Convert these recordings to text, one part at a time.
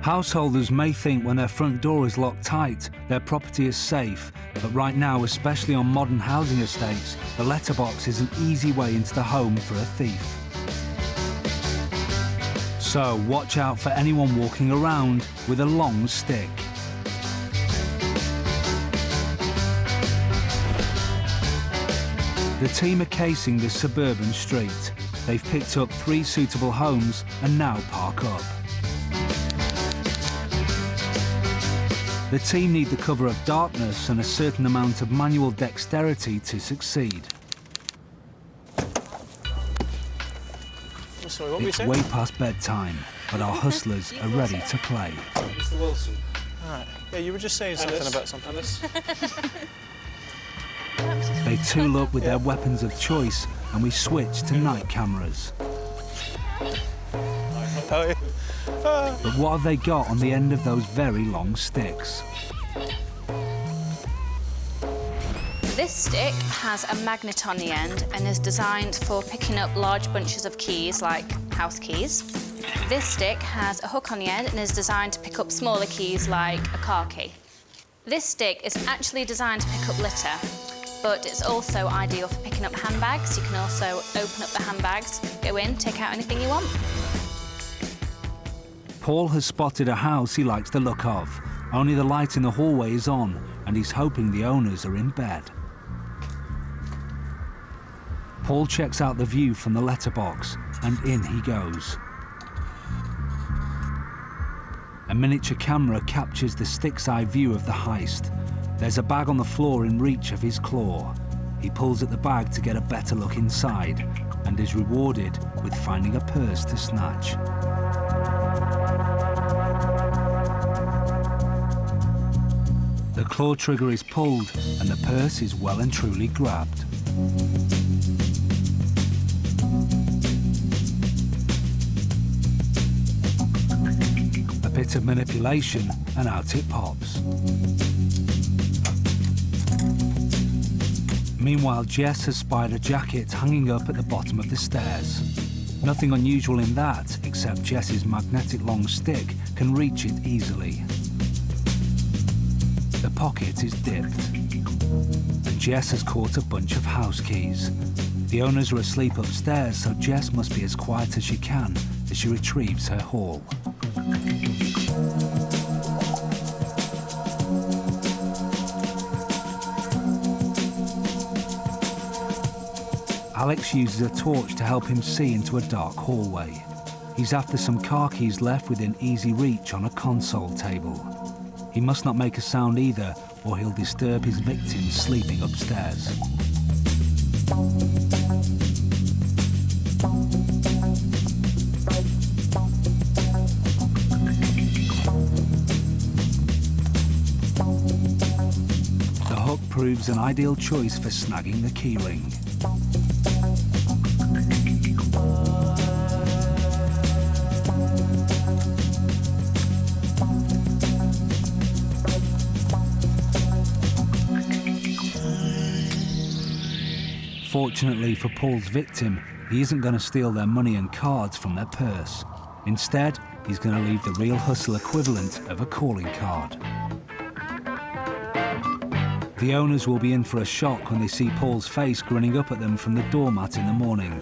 Householders may think when their front door is locked tight, their property is safe, but right now, especially on modern housing estates, the letterbox is an easy way into the home for a thief. So watch out for anyone walking around with a long stick. The team are casing this suburban street. They've picked up 3 suitable homes and now park up. The team need the cover of darkness and a certain amount of manual dexterity to succeed. Sorry, what were you It's saying? way past bedtime, but our hustlers are ready to play. Mr. Wilson. All right. Yeah, you were just saying something about something. Alice. They tool up with their weapons of choice and we switch to night cameras. Oh, yeah. But what have they got on the end of those very long sticks? This stick has a magnet on the end and is designed for picking up large bunches of keys, like house keys. This stick has a hook on the end and is designed to pick up smaller keys, like a car key. This stick is actually designed to pick up litter, but it's also ideal for picking up handbags. You can also open up the handbags, go in, take out anything you want. Paul has spotted a house he likes the look of. Only the light in the hallway is on, and he's hoping the owners are in bed. Paul checks out the view from the letterbox, and in he goes. A miniature camera captures the stick's-eye view of the heist. There's a bag on the floor in reach of his claw. He pulls at the bag to get a better look inside, and is rewarded with finding a purse to snatch. The claw trigger is pulled, and the purse is well and truly grabbed. A bit of manipulation, and out it pops. Meanwhile, Jess has spied a jacket hanging up at the bottom of the stairs. Nothing unusual in that, except Jess's magnetic long stick can reach it easily. The pocket is dipped, and Jess has caught a bunch of house keys. The owners are asleep upstairs, so Jess must be as quiet as she can as she retrieves her haul. Alex uses a torch to help him see into a dark hallway. He's after some car keys left within easy reach on a console table. He must not make a sound either, or he'll disturb his victims sleeping upstairs. The hook proves an ideal choice for snagging the keyring. Fortunately for Paul's victim, he isn't going to steal their money and cards from their purse. Instead, he's going to leave the real hustle equivalent of a calling card. The owners will be in for a shock when they see Paul's face grinning up at them from the doormat in the morning.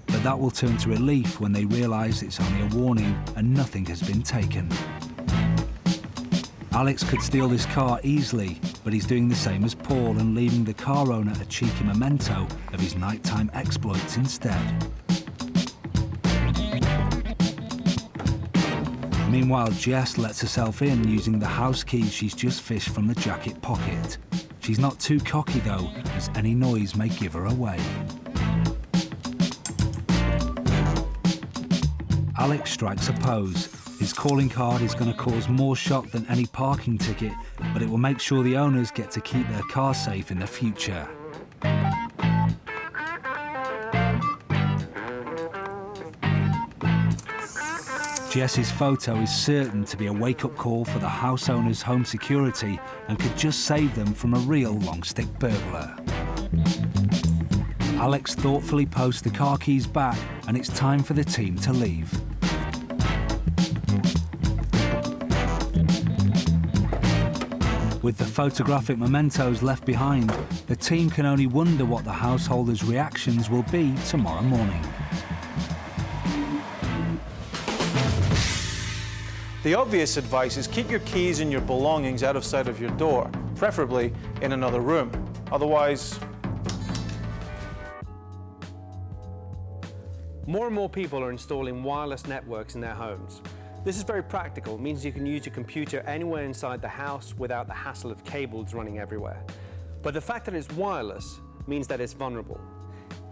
But that will turn to relief when they realise it's only a warning and nothing has been taken. Alex could steal this car easily, but he's doing the same as Paul and leaving the car owner a cheeky memento of his nighttime exploits instead. Meanwhile, Jess lets herself in using the house keys she's just fished from the jacket pocket. She's not too cocky though, as any noise may give her away. Alex strikes a pose. His calling card is going to cause more shock than any parking ticket, but it will make sure the owners get to keep their car safe in the future. Jess's photo is certain to be a wake-up call for the house owner's home security and could just save them from a real long-stick burglar. Alex thoughtfully posts the car keys back, and it's time for the team to leave. With the photographic mementos left behind, the team can only wonder what the householders' reactions will be tomorrow morning. The obvious advice is keep your keys and your belongings out of sight of your door, preferably in another room. Otherwise... More and more people are installing wireless networks in their homes. This is very practical. It means you can use your computer anywhere inside the house without the hassle of cables running everywhere. But the fact that it's wireless means that it's vulnerable.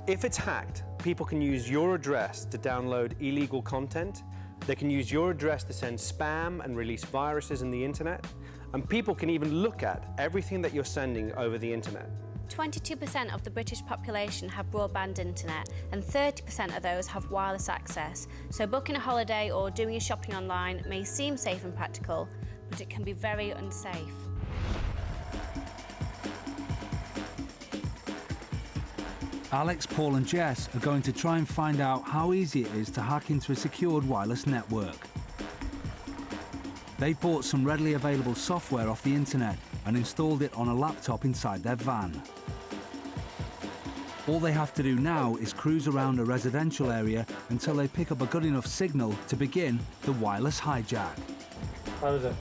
If it's hacked, people can use your address to download illegal content. They can use your address to send spam and release viruses in the internet. And people can even look at everything that you're sending over the internet. 22% of the British population have broadband internet and 30% of those have wireless access. So booking a holiday or doing your shopping online may seem safe and practical, but it can be very unsafe. Alex, Paul and Jess are going to try and find out how easy it is to hack into a secured wireless network. They've bought some readily available software off the internet and installed it on a laptop inside their van. All they have to do now is cruise around a residential area until they pick up a good enough signal to begin the wireless hijack. How is it?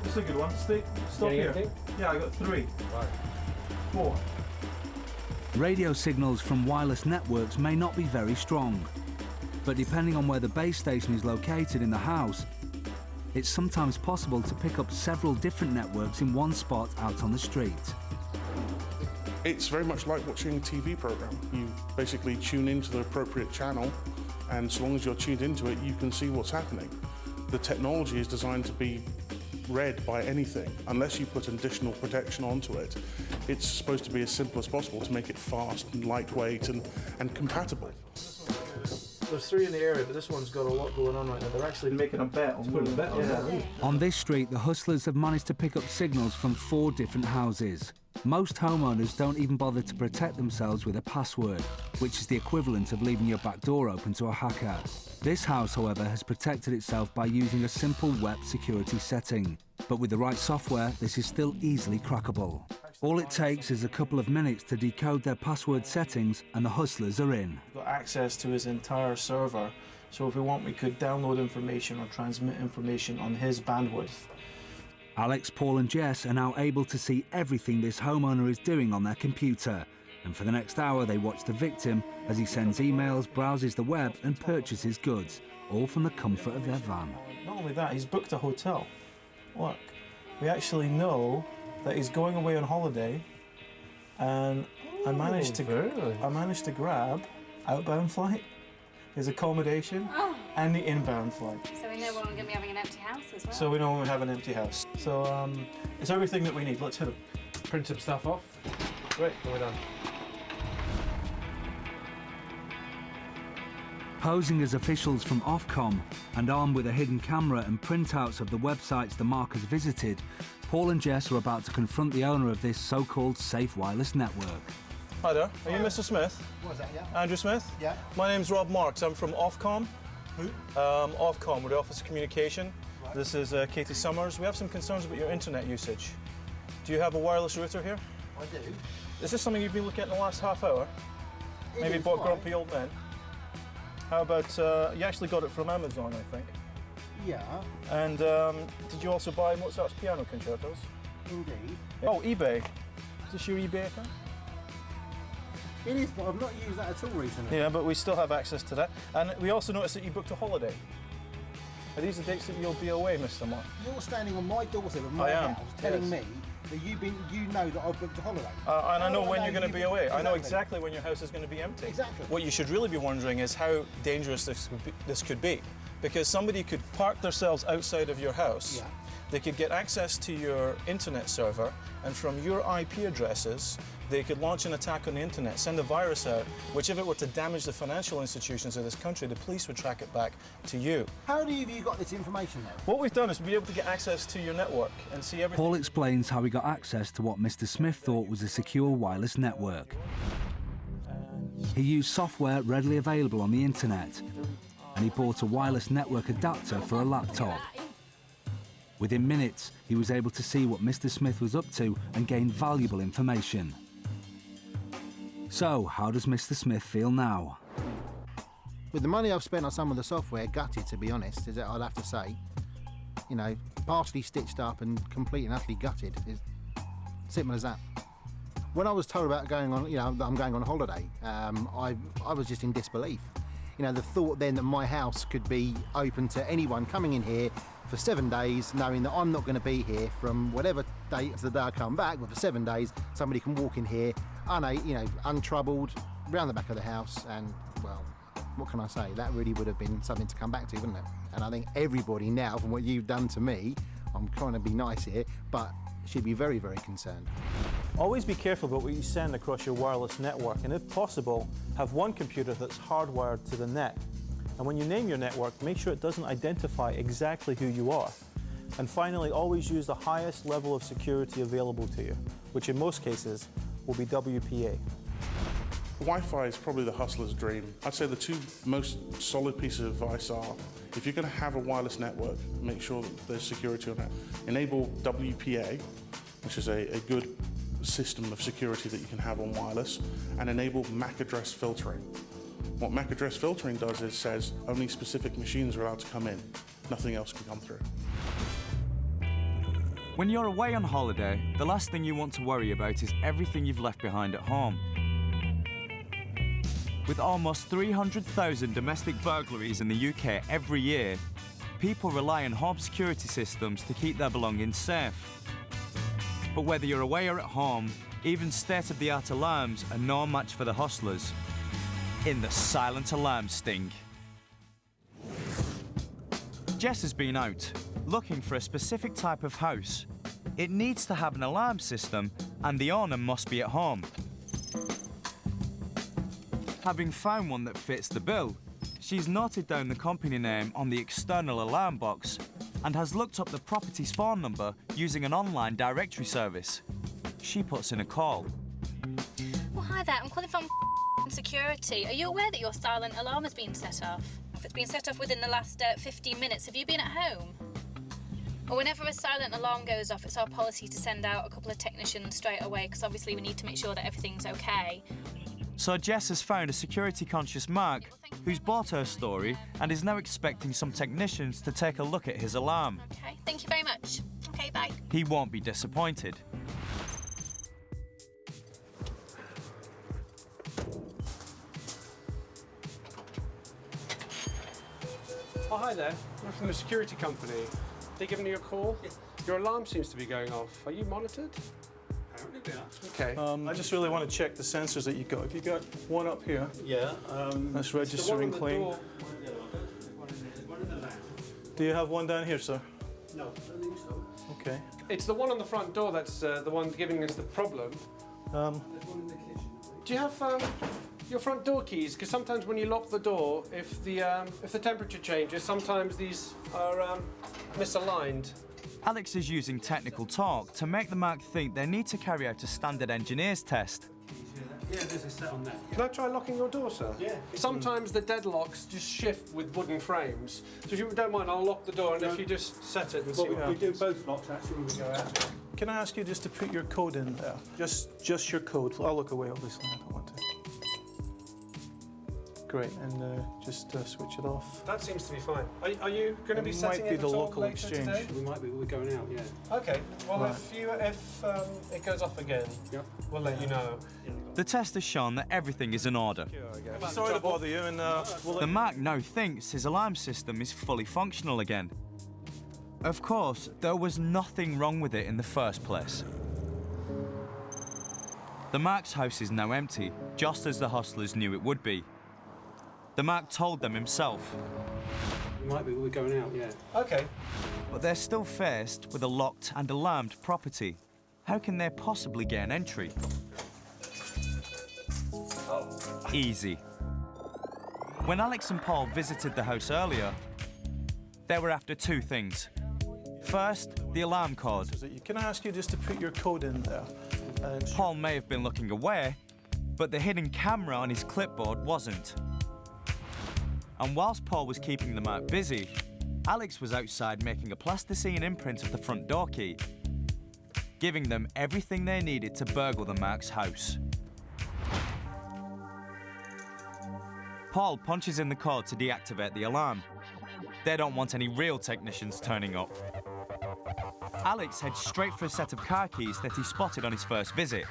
It's a good one. Stop here. Yeah, I got 3. Right. 4. Radio signals from wireless networks may not be very strong, but depending on where the base station is located in the house, it's sometimes possible to pick up several different networks in one spot out on the street. It's very much like watching a TV program. You basically tune into the appropriate channel, and so long as you're tuned into it, you can see what's happening. The technology is designed to be read by anything, unless you put additional protection onto it. It's supposed to be as simple as possible to make it fast and lightweight and compatible. There's 3 in the area, but this one's got a lot going on right now. They're actually making a bet on putting a bet on that. On this street, the hustlers have managed to pick up signals from 4 different houses. Most homeowners don't even bother to protect themselves with a password, which is the equivalent of leaving your back door open to a hacker. This house, however, has protected itself by using a simple web security setting. But with the right software, this is still easily crackable. All it takes is a couple of minutes to decode their password settings and the hustlers are in. We've got access to his entire server, so if we want, we could download information or transmit information on his bandwidth. Alex, Paul and Jess are now able to see everything this homeowner is doing on their computer. And for the next hour, they watch the victim as he sends emails, browses the web and purchases goods, all from the comfort of their van. Not only that, he's booked a hotel. Look, we actually know that he's going away on holiday, and I managed to grab outbound flight, his accommodation, and the inbound flight. So we know we're going to be having an empty house as well. So we know when we have an empty house. So it's everything that we need. Let's hit him. Print some stuff off. Great, we're done. Posing as officials from Ofcom and armed with a hidden camera and printouts of the websites the markers visited, Paul and Jess are about to confront the owner of this so-called safe wireless network. Hi there, are you Mr. Smith? What was that, yeah? Andrew Smith? Yeah. My name's Rob Marks, I'm from Ofcom. Who? Ofcom, we're the Office of Communication. Right. This is Katie Summers. We have some concerns about your internet usage. Do you have a wireless router here? I do. Is this something you've been looking at in the last half hour? Maybe bought grumpy old men? How about, you actually got it from Amazon, I think. Yeah. And did you also buy Mozart's piano concertos? Indeed. Oh, eBay. Is this your eBay account? It is, but I've not used that at all recently. Yeah, but we still have access to that. And we also noticed that you booked a holiday. Are these the dates that you'll be away, Mr. Mark? You're standing on my doorstep of my house telling me that you know that I've booked a holiday. And I know when you're going to be away. Exactly. I know exactly when your house is going to be empty. Exactly. What you should really be wondering is how dangerous this could be. Because somebody could park themselves outside of your house. Yeah. They could get access to your internet server, and from your IP addresses, they could launch an attack on the internet, send a virus out, which if it were to damage the financial institutions of this country, the police would track it back to you. How have you got this information then? What we've done is be able to get access to your network and see everything. Paul explains how he got access to what Mr. Smith thought was a secure wireless network. He used software readily available on the internet, and he bought a wireless network adapter for a laptop. Within minutes, he was able to see what Mr. Smith was up to and gain valuable information. So, how does Mr. Smith feel now? With the money I've spent on some of the software, gutted to be honest, is that I'll have to say. You know, partially stitched up and complete and utterly gutted. It's simple as that. When I was told about going on, that I'm going on holiday, I was just in disbelief. You know, the thought then that my house could be open to anyone coming in here for 7 days, knowing that I'm not going to be here from whatever date of the day I come back, but for 7 days, somebody can walk in here, untroubled, round the back of the house, and, well, what can I say? That really would have been something to come back to, wouldn't it? And I think everybody now, from what you've done to me, I'm trying to be nice here, but should be very, very concerned. Always be careful about what you send across your wireless network, and if possible, have one computer that's hardwired to the net. And when you name your network, make sure it doesn't identify exactly who you are. And finally, always use the highest level of security available to you, which in most cases will be WPA. Wi-Fi is probably the hustler's dream. I'd say the two most solid pieces of advice are, if you're going to have a wireless network, make sure that there's security on it. Enable WPA, which is a good system of security that you can have on wireless, and enable MAC address filtering. What MAC address filtering does is says only specific machines are allowed to come in. Nothing else can come through. When you're away on holiday, the last thing you want to worry about is everything you've left behind at home. With almost 300,000 domestic burglaries in the UK every year, people rely on home security systems to keep their belongings safe. But whether you're away or at home, even state-of-the-art alarms are no match for the hustlers in the silent alarm sting. Jess has been out, looking for a specific type of house. It needs to have an alarm system, and the owner must be at home. Having found one that fits the bill, she's noted down the company name on the external alarm box and has looked up the property's phone number using an online directory service. She puts in a call. Well, hi there. I'm calling from security. Are you aware that your silent alarm has been set off? If it's been set off within the last 15 minutes, have you been at home? Well, whenever a silent alarm goes off, it's our policy to send out a couple of technicians straight away, because obviously we need to make sure that everything's okay. So Jess has found a security-conscious Mark who's bought her story and is now expecting some technicians to take a look at his alarm. Okay, thank you very much. Okay, bye. He won't be disappointed. Oh, hi there. I'm from the security company. They giving you a call? Yes. Your alarm seems to be going off. Are you monitored? Apparently we are. Okay. I just really want to check the sensors that you got. Have you got one up here? Yeah. That's register and claim. One in the lounge. Do you have one down here, sir? No, I don't think so. Okay. It's the one on the front door that's the one giving us the problem. There's one in the kitchen. Do you have your front door keys? Because sometimes when you lock the door, if the temperature changes, sometimes these are misaligned. Alex is using technical talk to make the Mark think they need to carry out a standard engineer's test. Yeah, there's a set on that. Can I try locking your door, sir? Yeah. Sometimes the deadlocks just shift with wooden frames. So if you don't mind, I'll lock the door, and if you just set it and see Well, we do both locks actually when we go out. Can I ask you just to put your code in there? Just your code. I'll look away, obviously. I don't want to. Great, and just switch it off. That seems to be fine. Are you going to be setting might be it the at all local later exchange. today? We might be, we're going out, yeah. Okay. Well, Right. if it goes off again, Yep. we'll let you know. The test has shown that everything is in order. Sorry to bother you, and we'll The Mark now thinks his alarm system is fully functional again. Of course, there was nothing wrong with it in the first place. The Mark's house is now empty, just as the hustlers knew it would be. The Mark told them himself, We might be, we're going out, yeah. Okay. but they're still faced with a locked and alarmed property. How can they possibly gain entry? Easy. When Alex and Paul visited the house earlier, they were after two things. First, the alarm code. Can I ask you just to put your code in there? And Paul may have been looking away, but the hidden camera on his clipboard wasn't. And whilst Paul was keeping the Mark busy, Alex was outside making a plasticine imprint of the front door key, giving them everything they needed to burgle the Marks' house. Paul punches in the code to deactivate the alarm. They don't want any real technicians turning up. Alex heads straight for a set of car keys that he spotted on his first visit.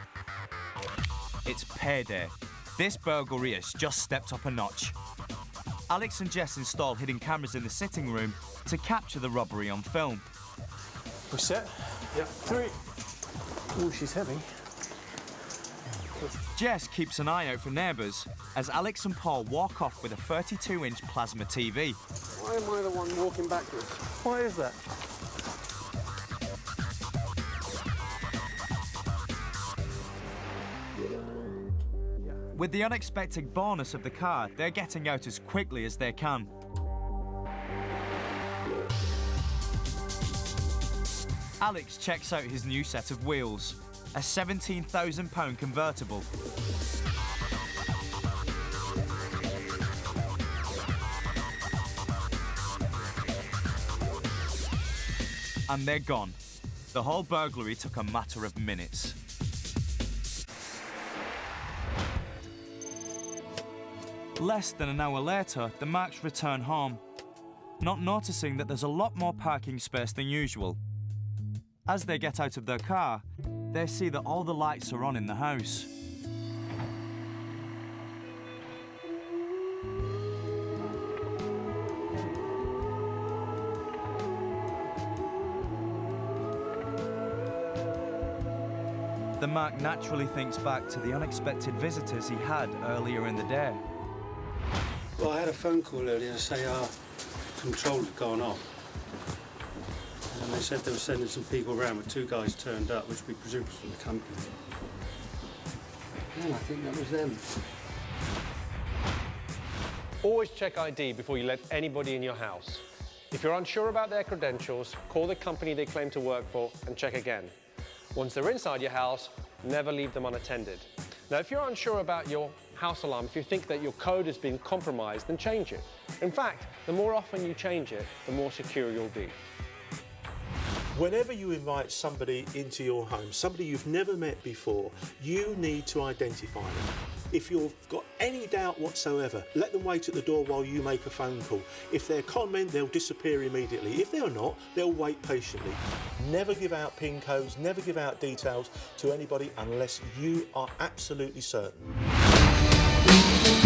It's payday. This burglary has just stepped up a notch. Alex and Jess install hidden cameras in the sitting room to capture the robbery on film. We're set? Yep. 3. Oh, she's heavy. Jess keeps an eye out for neighbours as Alex and Paul walk off with a 32-inch plasma TV. Why am I the one walking backwards? Why is that? With the unexpected bonus of the car, they're getting out as quickly as they can. Alex checks out his new set of wheels, a £17,000 convertible. And they're gone. The whole burglary took a matter of minutes. Less than an hour later, the Marks return home, not noticing that there's a lot more parking space than usual. As they get out of their car, they see that all the lights are on in the house. The Mark naturally thinks back to the unexpected visitors he had earlier in the day. Well, I had a phone call earlier to say our control had gone off. And they said they were sending some people around, but 2 guys turned up, which we presume was from the company. Yeah, I think that was them. Always check ID before you let anybody in your house. If you're unsure about their credentials, call the company they claim to work for and check again. Once they're inside your house, never leave them unattended. Now, if you're unsure about your house alarm, if you think that your code has been compromised, then change it. In fact, the more often you change it, the more secure you'll be. Whenever you invite somebody into your home, somebody you've never met before, you need to identify them. If you've got any doubt whatsoever, let them wait at the door while you make a phone call. If they're con men, they'll disappear immediately. If they're not, they'll wait patiently. Never give out PIN codes, never give out details to anybody unless you are absolutely certain.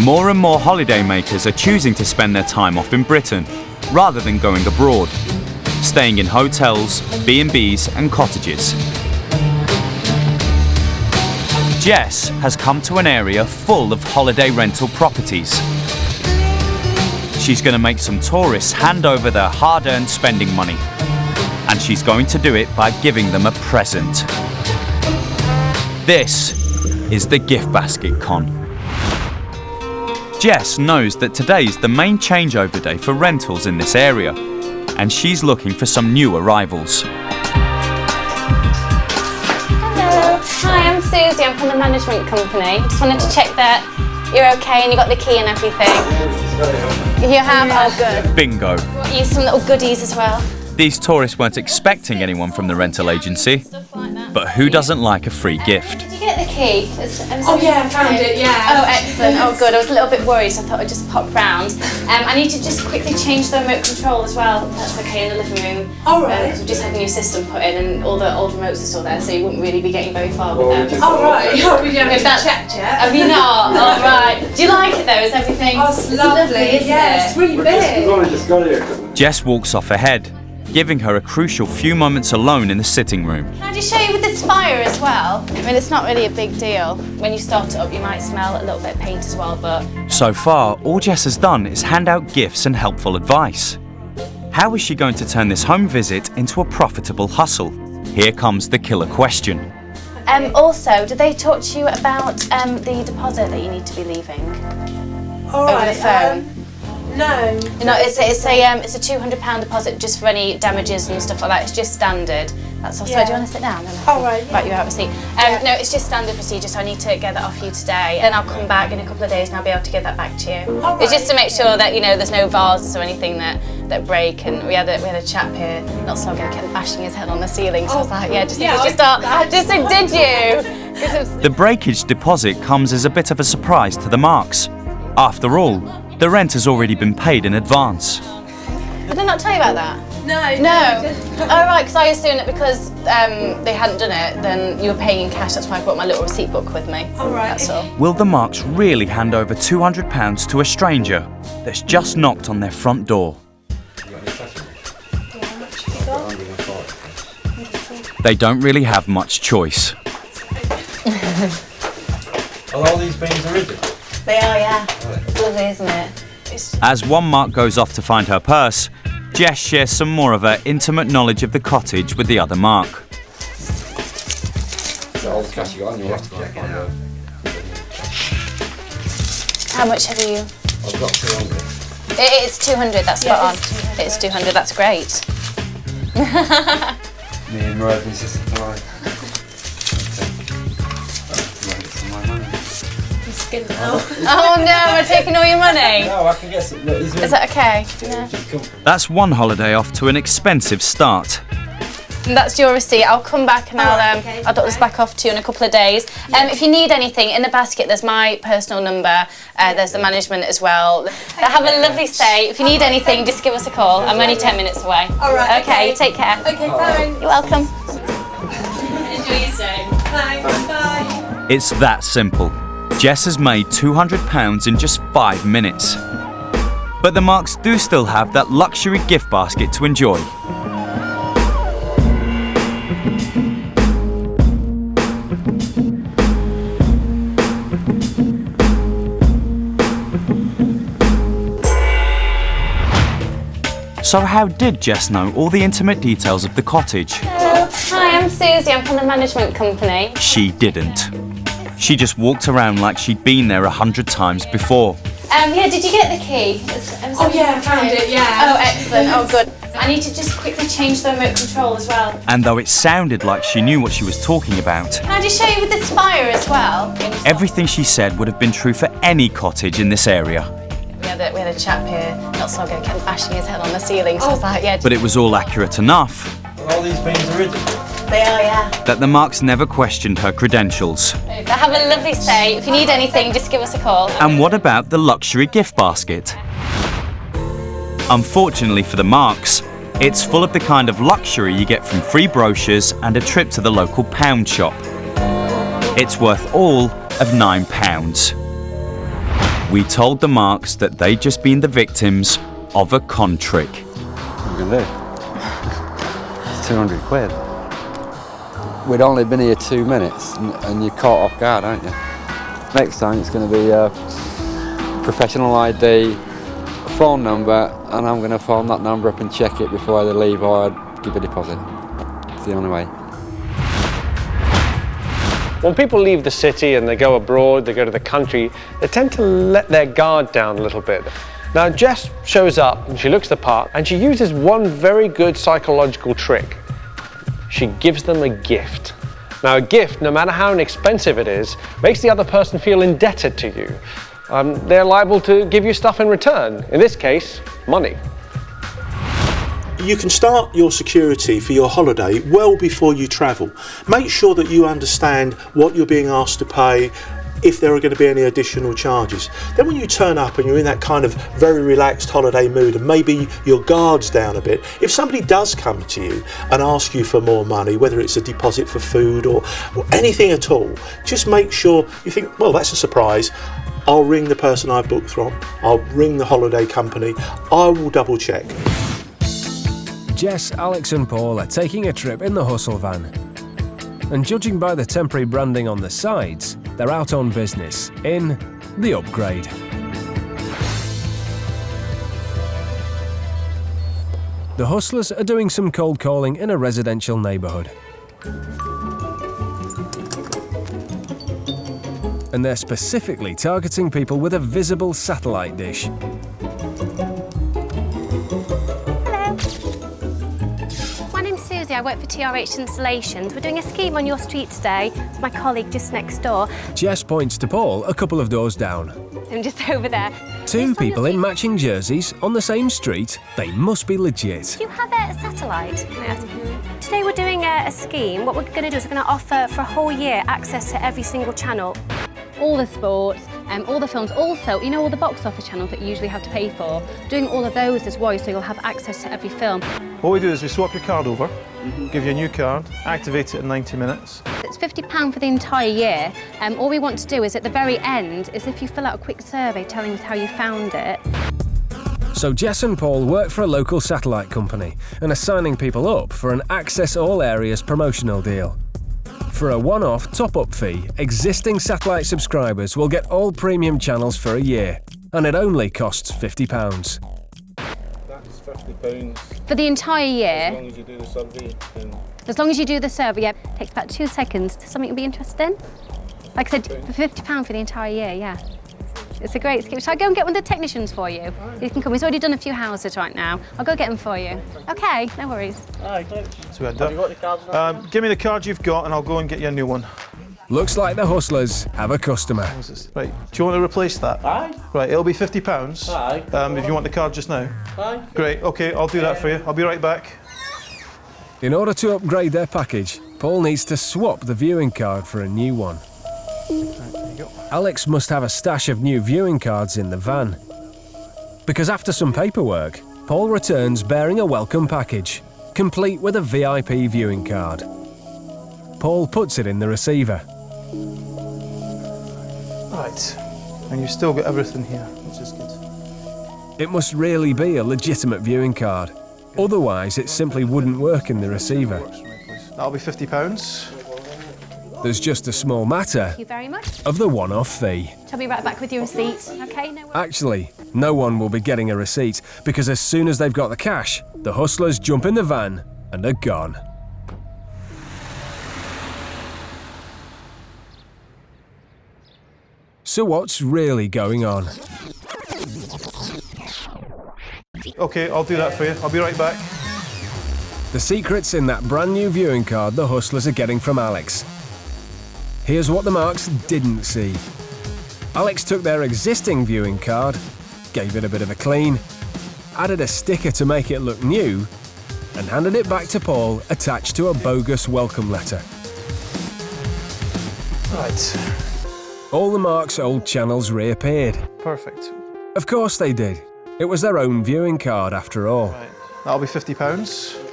More and more holidaymakers are choosing to spend their time off in Britain, rather than going abroad, staying in hotels, B&Bs and cottages. Jess has come to an area full of holiday rental properties. She's going to make some tourists hand over their hard-earned spending money, and she's going to do it by giving them a present. This is the gift basket con. Jess knows that today's the main changeover day for rentals in this area, and she's looking for some new arrivals. Hello. Hi, I'm Susie. I'm from the management company. Just wanted to check that you're okay and you got the key and everything. You have? Oh, good. Bingo. Brought you some little goodies as well. These tourists weren't expecting anyone from the rental agency, Stuff like that. but who doesn't like a free gift? Did you get the key? Oh yeah, I found it, yeah. Oh, excellent. Oh, good. I was a little bit worried, so I thought I'd just pop round. I need to just quickly change the remote control as well. That's okay in the living room. All right. Because we just had a new system put in and all the old remotes are still there, so you wouldn't really be getting very far with them. Oh right, we haven't That's- checked yet. Have you not? All right. Do you like it though? Is everything? Oh, it's lovely, isn't yeah, it? it's really big. just got here. Jess walks off ahead, giving her a crucial few moments alone in the sitting room. Can I just show you with this fire as well? I mean, it's not really a big deal. When you start it up, you might smell a little bit of paint as well, but... So far, all Jess has done is hand out gifts and helpful advice. How is she going to turn this home visit into a profitable hustle? Here comes the killer question. Also, did they talk to you about the deposit that you need to be leaving? All over right, the phone? No. No, it's a £200 deposit just for any damages and stuff like that. It's just standard. That's all. So do you want to sit down? All right. Right, you have a seat. No, it's just standard procedure, so I need to get that off you today. Then I'll come back in a couple of days and I'll be able to give that back to you. All It's right. just to make sure that, you know, there's no vases or anything that break. And we had a chap here not so long ago kept bashing his head on the ceiling. So I was like, did you? The breakage deposit comes as a bit of a surprise to the Marks. After all, the rent has already been paid in advance. Did I not tell you about that? No. Oh, right, because I assumed that because they hadn't done it, then you were paying in cash. That's why I brought my little receipt book with me. All right. That's all. Will the Marks really hand over £200 to a stranger that's just knocked on their front door? They don't really have much choice. Are all these beans original? They are, yeah. It's lovely, isn't it? As one Mark goes off to find her purse, Jess shares some more of her intimate knowledge of the cottage with the other Mark. All the cash you got on your left hand. How much have you? I've got 200. It's 200, that's spot on. It's 200, that's great. Me and my husband's just tomorrow. Oh no, we're taking all your money. No, I can get some. Look, Is that okay? Yeah. That's one holiday off to an expensive start. And that's your receipt. I'll come back and I'll drop this back off to you in a couple of days. If you need anything, in the basket there's my personal number, there's the management as well. Have a lovely stay. If you need anything, just give us a call. I'm only 10 minutes away. All right. Okay, take care. Okay, fine. You're welcome. Enjoy your stay. Thanks. Bye. It's that simple. Jess has made £200 in just 5 minutes. But the Marks do still have that luxury gift basket to enjoy. So how did Jess know all the intimate details of the cottage? Hello. Hi, I'm Susie. I'm from the management company. She didn't. She just walked around like she'd been there 100 times before. Did you get the key? Oh yeah, I found it. Yeah. Oh, excellent. Oh, good. I need to just quickly change the remote control as well. And though it sounded like she knew what she was talking about, Can I just show you with the spire as well? everything she said would have been true for any cottage in this area. We had a chap here not so long ago kept bashing his head on the ceiling. So I was like, But it was all accurate enough Are all these beans original? they are, yeah. that the Marks never questioned her credentials. Have a lovely stay. If you need anything, just give us a call. And what about the luxury gift basket? Unfortunately for the Marks, it's full of the kind of luxury you get from free brochures and a trip to the local pound shop. It's worth all of £9. We told the Marks that they'd just been the victims of a con trick. What are you going to do? It's 200 quid. We'd only been here 2 minutes and you're caught off guard, aren't you? Next time it's going to be a professional ID, a phone number, and I'm going to phone that number up and check it before they leave, or I'd give a deposit. It's the only way. When people leave the city and they go abroad, they go to the country, they tend to let their guard down a little bit. Now Jess shows up and she looks the part and she uses one very good psychological trick. She gives them a gift. Now a gift, no matter how inexpensive it is, makes the other person feel indebted to you. They're liable to give you stuff in return, in this case, money. You can start your security for your holiday well before you travel. Make sure that you understand what you're being asked to pay, if there are going to be any additional charges. Then when you turn up and you're in that kind of very relaxed holiday mood and maybe your guard's down a bit, if somebody does come to you and ask you for more money, whether it's a deposit for food or anything at all, just make sure you think, well, that's a surprise. I'll ring the person I've booked from. I'll ring the holiday company. I will double check. Jess, Alex and Paul are taking a trip in the Hustle van. And judging by the temporary branding on the sides, they're out on business in the Upgrade. The hustlers are doing some cold calling in a residential neighbourhood. And they're specifically targeting people with a visible satellite dish. Susie, I work for TRH Installations. We're doing a scheme on your street today. It's my colleague just next door. Jess points to Paul a couple of doors down. I'm just over there. Two people in matching jerseys on the same street. They must be legit. Do you have a satellite? Can I ask? Today we're doing a scheme. What we're going to do is we're going to offer for a whole year access to every single channel. All the sports, all the films. Also, you know, all the box office channels that you usually have to pay for. Doing all of those as well, so you'll have access to every film. What we do is we swap your card over, give you a new card, activate it in 90 minutes. It's £50 for the entire year. All we want to do is at the very end is if you fill out a quick survey telling us how you found it. So Jess and Paul work for a local satellite company and are signing people up for an Access All Areas promotional deal. For a one-off top-up fee, existing satellite subscribers will get all premium channels for a year, and it only costs £50. That's £50. For the entire year. As long as you do the survey. As long as you do the survey, yeah. It takes about 2 seconds. Something you'll be interested in? Like I said, for £50 for the entire year, yeah. It's a great scheme. Shall I go and get one of the technicians for you? You can come. He's already done a few houses right now. I'll go get them for you. OK, no worries. So we had that. Have you got the cards? Give me the card you've got and I'll go and get you a new one. Looks like the hustlers have a customer. Right, do you want to replace that? Aye. Right, it'll be £50. Aye. If you want the card just now. Aye. Great, OK, I'll do that for you. I'll be right back. In order to upgrade their package, Paul needs to swap the viewing card for a new one. Alex must have a stash of new viewing cards in the van. Because after some paperwork, Paul returns bearing a welcome package, complete with a VIP viewing card. Paul puts it in the receiver. Right, and you've still got everything here, which is good. It must really be a legitimate viewing card. Otherwise, it simply wouldn't work in the receiver. That'll be £50. There's just a small matter Thank you very much. of the one-off fee. I'll be right back with your receipt. OK, no worries. Actually, no one will be getting a receipt because as soon as they've got the cash, the hustlers jump in the van and are gone. So what's really going on? OK, I'll do that for you. I'll be right back. The secret's in that brand new viewing card the hustlers are getting from Alex. Here's what the marks didn't see. Alex took their existing viewing card, gave it a bit of a clean, added a sticker to make it look new, and handed it back to Paul attached to a bogus welcome letter. Right. All the Mark's old channels reappeared. Perfect. Of course they did. It was their own viewing card after all. Right. That'll be £50.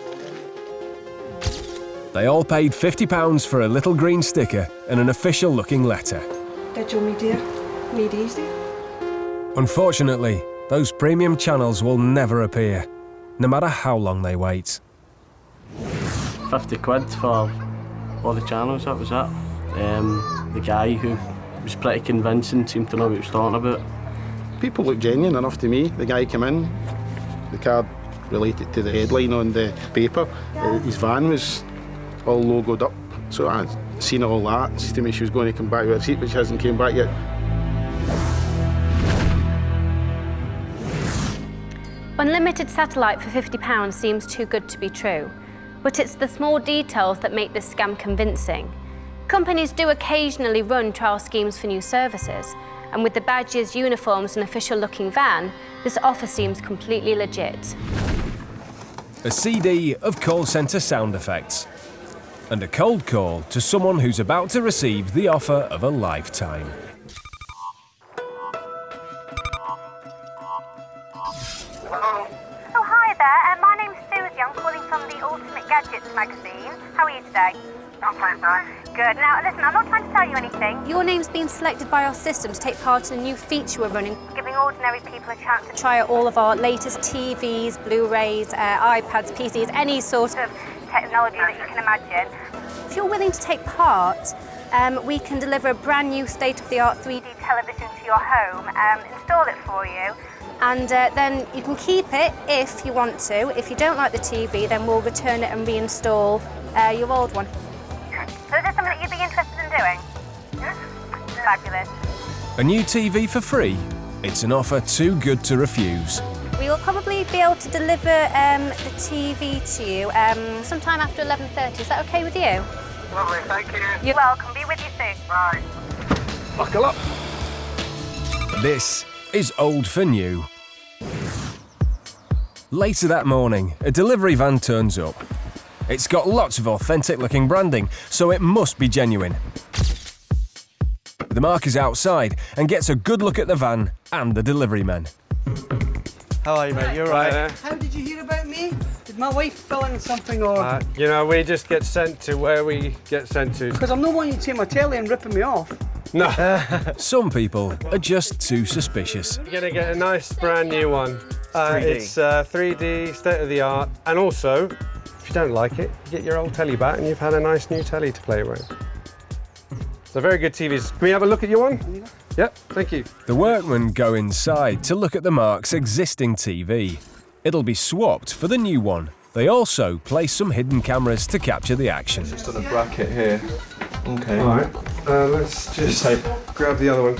They all paid £50 for a little green sticker and an official-looking letter. Did you, me dear? Made easy. Unfortunately, those premium channels will never appear, no matter how long they wait. 50 quid for all the channels, that was it. The guy who was pretty convincing seemed to know what he was talking about. People looked genuine enough to me. The guy came in, the card related to the headline on the paper. His van was all logoed up, so I'd seen all that. She told me she was going to come back with a receipt, but she hasn't came back yet. Unlimited satellite for £50 seems too good to be true, but it's the small details that make this scam convincing. Companies do occasionally run trial schemes for new services, and with the badges, uniforms and official-looking van, this offer seems completely legit. A CD of call centre sound effects. And a cold call to someone who's about to receive the offer of a lifetime. Oh, hi there. My name's Susie. I'm calling from the Ultimate Gadgets magazine. How are you today? I'm fine, thanks. Good. Now, listen, I'm not trying to tell you anything. Your name's been selected by our system to take part in a new feature we're running, giving ordinary people a chance to try out all of our latest TVs, Blu-rays, iPads, PCs, any sort of technology that you can imagine. If you're willing to take part, we can deliver a brand new state-of-the-art 3D television to your home, install it for you, and then you can keep it if you want to. If you don't like the TV, then we'll return it and reinstall your old one. So is this something that you'd be interested in doing? Fabulous. A new TV for free? It's an offer too good to refuse. we'll probably be able to deliver the TV to you sometime after 11:30. Is that okay with you? Lovely, thank you. You're welcome. Be with you soon. Bye. Buckle up. This is old for new. Later that morning, a delivery van turns up. It's got lots of authentic-looking branding, so it must be genuine. The Mark is outside and gets a good look at the van and the delivery men. How are you, mate? You all right? How did you hear about me? Did my wife fill in something or...? You know, we just get sent to where we get sent to. Because I'm not wanting you to take my telly and ripping me off. No. Some people are just too suspicious. You're going to get a nice brand new one. 3D. It's 3D, state-of-the-art, and also, if you don't like it, you get your old telly back and you've had a nice new telly to play with. So very good TVs. Can we have a look at your one? Yep, thank you. The workmen go inside to look at the Mark's existing TV. It'll be swapped for the new one. They also place some hidden cameras to capture the action. Just on a bracket here. Okay. All right, let's just grab the other one.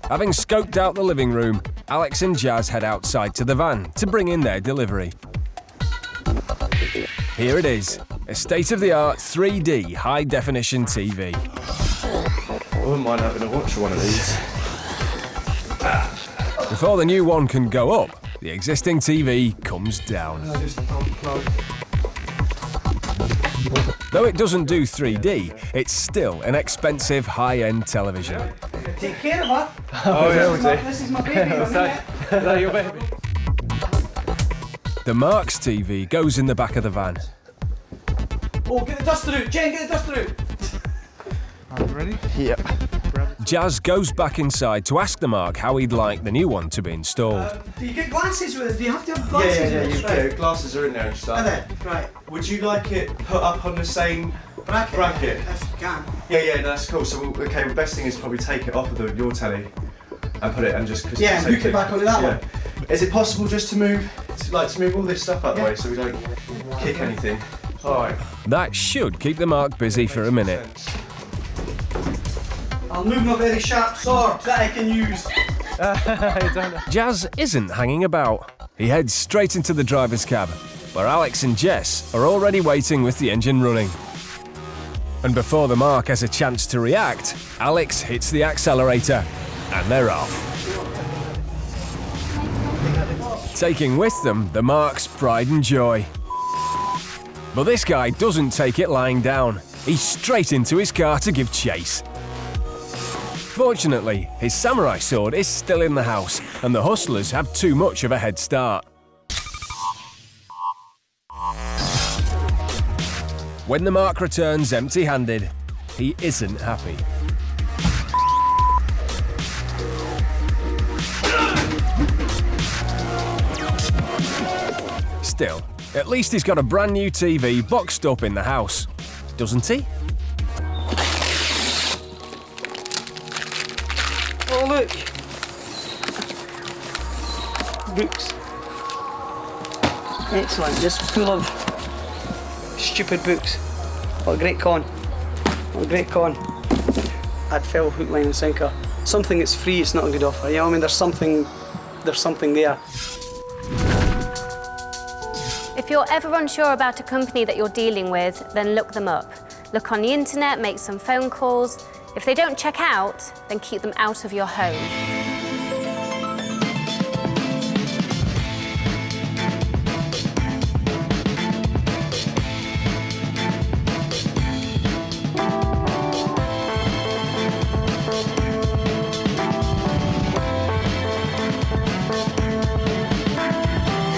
Having scoped out the living room, Alex and Jazz head outside to the van to bring in their delivery. Here it is, a state-of-the-art 3D high-definition TV. I wouldn't mind having a watch of one of these. Before the new one can go up, the existing TV comes down. Just unplug. Though it doesn't do 3D, it's still an expensive high-end television. Take care of her. Oh, yeah, This is my baby. Is that your baby? The Mark's TV goes in the back of the van. Oh, get the duster out. Jen, get the duster out. Are you ready? Yep. Jazz goes back inside to ask the Mark how he'd like the new one to be installed. Do you get glasses with it? Do you have to have glasses Yeah, with it? yeah, glasses are in there and stuff. Are they? Right. Would you like it put up on the same bracket? If you can. Yeah, no, that's cool. So, okay, the best thing is probably take it off of your telly and put it and just... Yeah, and hook it back onto that one. Is it possible just to move all this stuff out the way so we don't kick anything? All right. That should keep the Mark busy for a minute. I'll move my very sharp sword that I can use. Jazz isn't hanging about. He heads straight into the driver's cab, where Alex and Jess are already waiting with the engine running. And before the Mark has a chance to react, Alex hits the accelerator, and they're off. Taking with them the Mark's pride and joy. But this guy doesn't take it lying down. He's straight into his car to give chase. Fortunately, his samurai sword is still in the house, and the hustlers have too much of a head start. When the Mark returns empty-handed, he isn't happy. Still, at least he's got a brand new TV boxed up in the house, doesn't he? Oh, look. Books. Excellent. Just full of stupid books. What a great con. What a great con. I'd fell hook, line and sinker. Something that's free, it's not a good offer. You know what I mean? There's something there. If you're ever unsure about a company that you're dealing with, then look them up. Look on the internet, make some phone calls. If they don't check out, then keep them out of your home.